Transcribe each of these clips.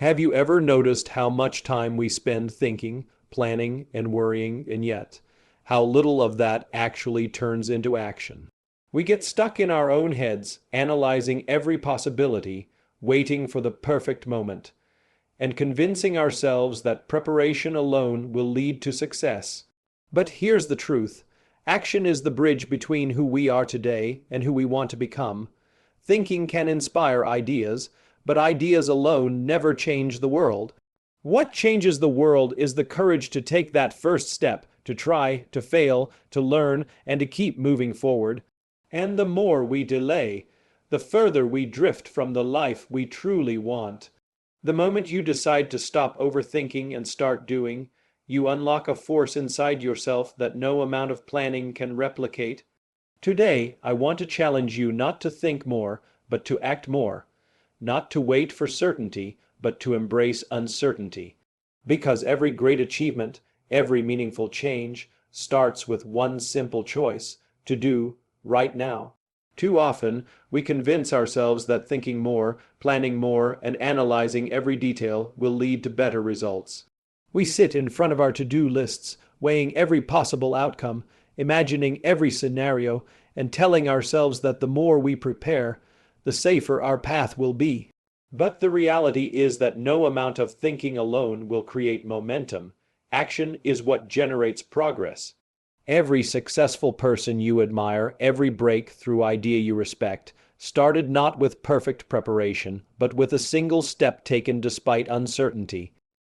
Have you ever noticed how much time we spend thinking, planning, and worrying, and yet how little of that actually turns into action? We get stuck in our own heads, analyzing every possibility, waiting for the perfect moment, and convincing ourselves that preparation alone will lead to success. But here's the truth. Action is the bridge between who we are today and who we want to become. Thinking can inspire ideas, but ideas alone never change the world. What changes the world is the courage to take that first step, to try, to fail, to learn, and to keep moving forward. And the more we delay, the further we drift from the life we truly want. The moment you decide to stop overthinking and start doing, you unlock a force inside yourself that no amount of planning can replicate. Today, I want to challenge you not to think more, but to act more. Not to wait for certainty, but to embrace uncertainty. Because every great achievement, every meaningful change, starts with one simple choice: to do right now. Too often, we convince ourselves that thinking more, planning more, and analyzing every detail will lead to better results. We sit in front of our to-do lists, weighing every possible outcome, imagining every scenario, and telling ourselves that the more we prepare, the safer our path will be. But the reality is that no amount of thinking alone will create momentum. Action is what generates progress. Every successful person you admire, every breakthrough idea you respect, started not with perfect preparation, but with a single step taken despite uncertainty.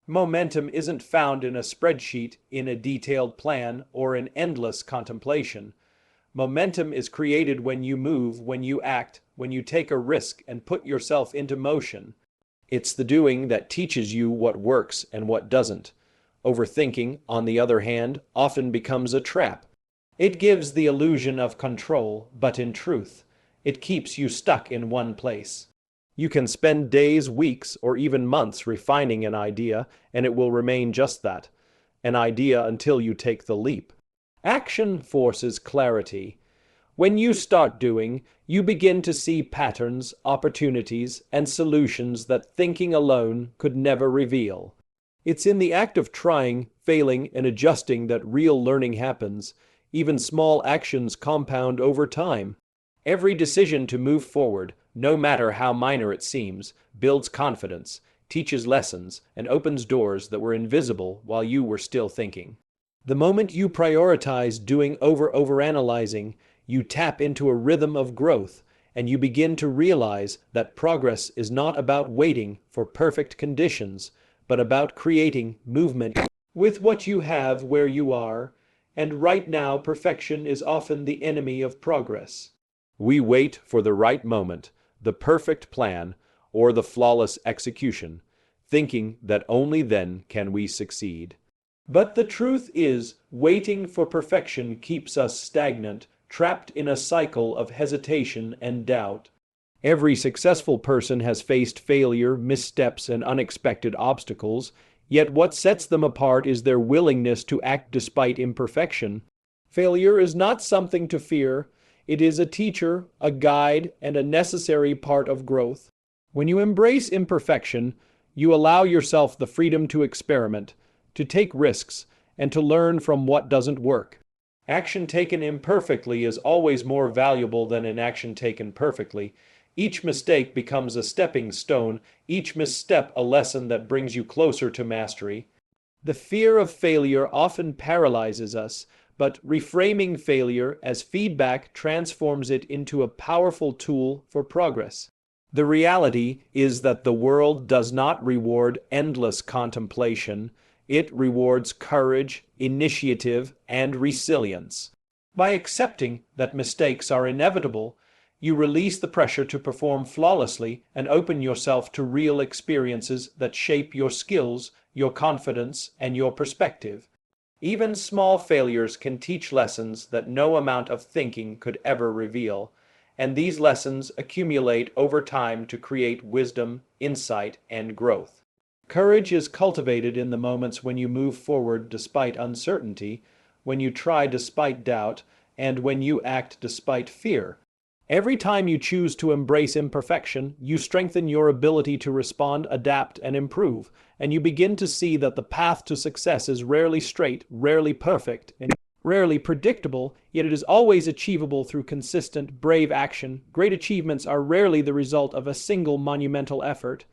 Momentum isn't found in a spreadsheet, in a detailed plan, or in endless contemplation. Momentum is created when you move, when you act, when you take a risk and put yourself into motion. It's the doing that teaches you what works and what doesn't. Overthinking, on the other hand, often becomes a trap. It gives the illusion of control, but in truth, it keeps you stuck in one place. You can spend days, weeks, or even months refining an idea, and it will remain just that, an idea until you take the leap. Action forces clarity. When you start doing, you begin to see patterns, opportunities, and solutions that thinking alone could never reveal. It's in the act of trying, failing, and adjusting that real learning happens. Even small actions compound over time. Every decision to move forward, no matter how minor it seems, builds confidence, teaches lessons, and opens doors that were invisible while you were still thinking. The moment you prioritize doing over overanalyzing, you tap into a rhythm of growth, and you begin to realize that progress is not about waiting for perfect conditions, but about creating movement with what you have where you are, and right now perfection is often the enemy of progress. We wait for the right moment, the perfect plan, or the flawless execution, thinking that only then can we succeed. But the truth is, waiting for perfection keeps us stagnant, trapped in a cycle of hesitation and doubt. Every successful person has faced failure, missteps, and unexpected obstacles, yet what sets them apart is their willingness to act despite imperfection. Failure is not something to fear. It is a teacher, a guide, and a necessary part of growth. When you embrace imperfection, you allow yourself the freedom to experiment, to take risks, and to learn from what doesn't work. Action taken imperfectly is always more valuable than an action taken perfectly. Each mistake becomes a stepping stone, each misstep a lesson that brings you closer to mastery. The fear of failure often paralyzes us, but reframing failure as feedback transforms it into a powerful tool for progress. The reality is that the world does not reward endless contemplation. It rewards courage, initiative, and resilience. By accepting that mistakes are inevitable, you release the pressure to perform flawlessly and open yourself to real experiences that shape your skills, your confidence, and your perspective. Even small failures can teach lessons that no amount of thinking could ever reveal, and these lessons accumulate over time to create wisdom, insight, and growth. Courage is cultivated in the moments when you move forward despite uncertainty, when you try despite doubt, and when you act despite fear. Every time you choose to embrace imperfection, you strengthen your ability to respond, adapt, and improve, and you begin to see that the path to success is rarely straight, rarely perfect, and rarely predictable, yet it is always achievable through consistent, brave action. Great achievements are rarely the result of a single monumental effort.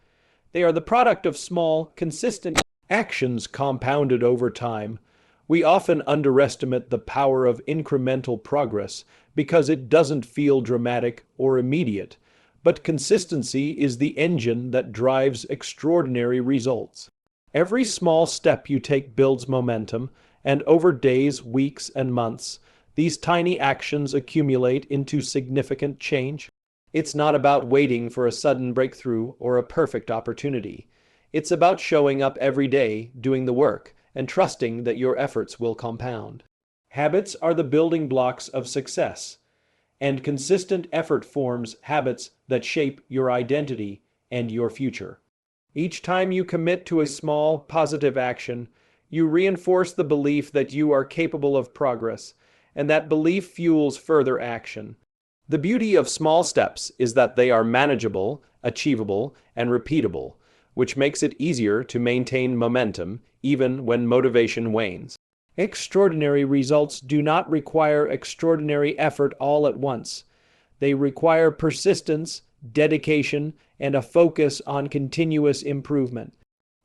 They are the product of small, consistent actions compounded over time. We often underestimate the power of incremental progress because it doesn't feel dramatic or immediate, but consistency is the engine that drives extraordinary results. Every small step you take builds momentum, and over days, weeks, and months, these tiny actions accumulate into significant change. It's not about waiting for a sudden breakthrough or a perfect opportunity. It's about showing up every day, doing the work, and trusting that your efforts will compound. Habits are the building blocks of success, and consistent effort forms habits that shape your identity and your future. Each time you commit to a small, positive action, you reinforce the belief that you are capable of progress, and that belief fuels further action. The beauty of small steps is that they are manageable, achievable, and repeatable, which makes it easier to maintain momentum even when motivation wanes. Extraordinary results do not require extraordinary effort all at once. They require persistence, dedication, and a focus on continuous improvement.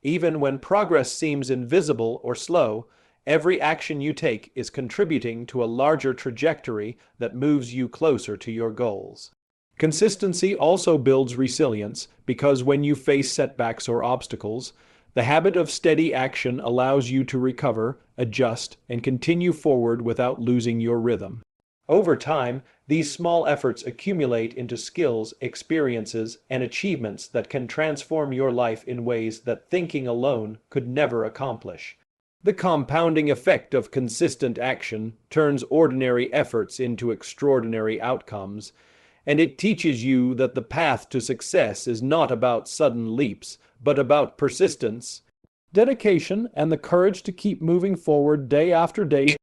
Even when progress seems invisible or slow, every action you take is contributing to a larger trajectory that moves you closer to your goals. Consistency also builds resilience because when you face setbacks or obstacles, the habit of steady action allows you to recover, adjust, and continue forward without losing your rhythm. Over time, these small efforts accumulate into skills, experiences, and achievements that can transform your life in ways that thinking alone could never accomplish. The compounding effect of consistent action turns ordinary efforts into extraordinary outcomes, and it teaches you that the path to success is not about sudden leaps, but about persistence, dedication, and the courage to keep moving forward day after day.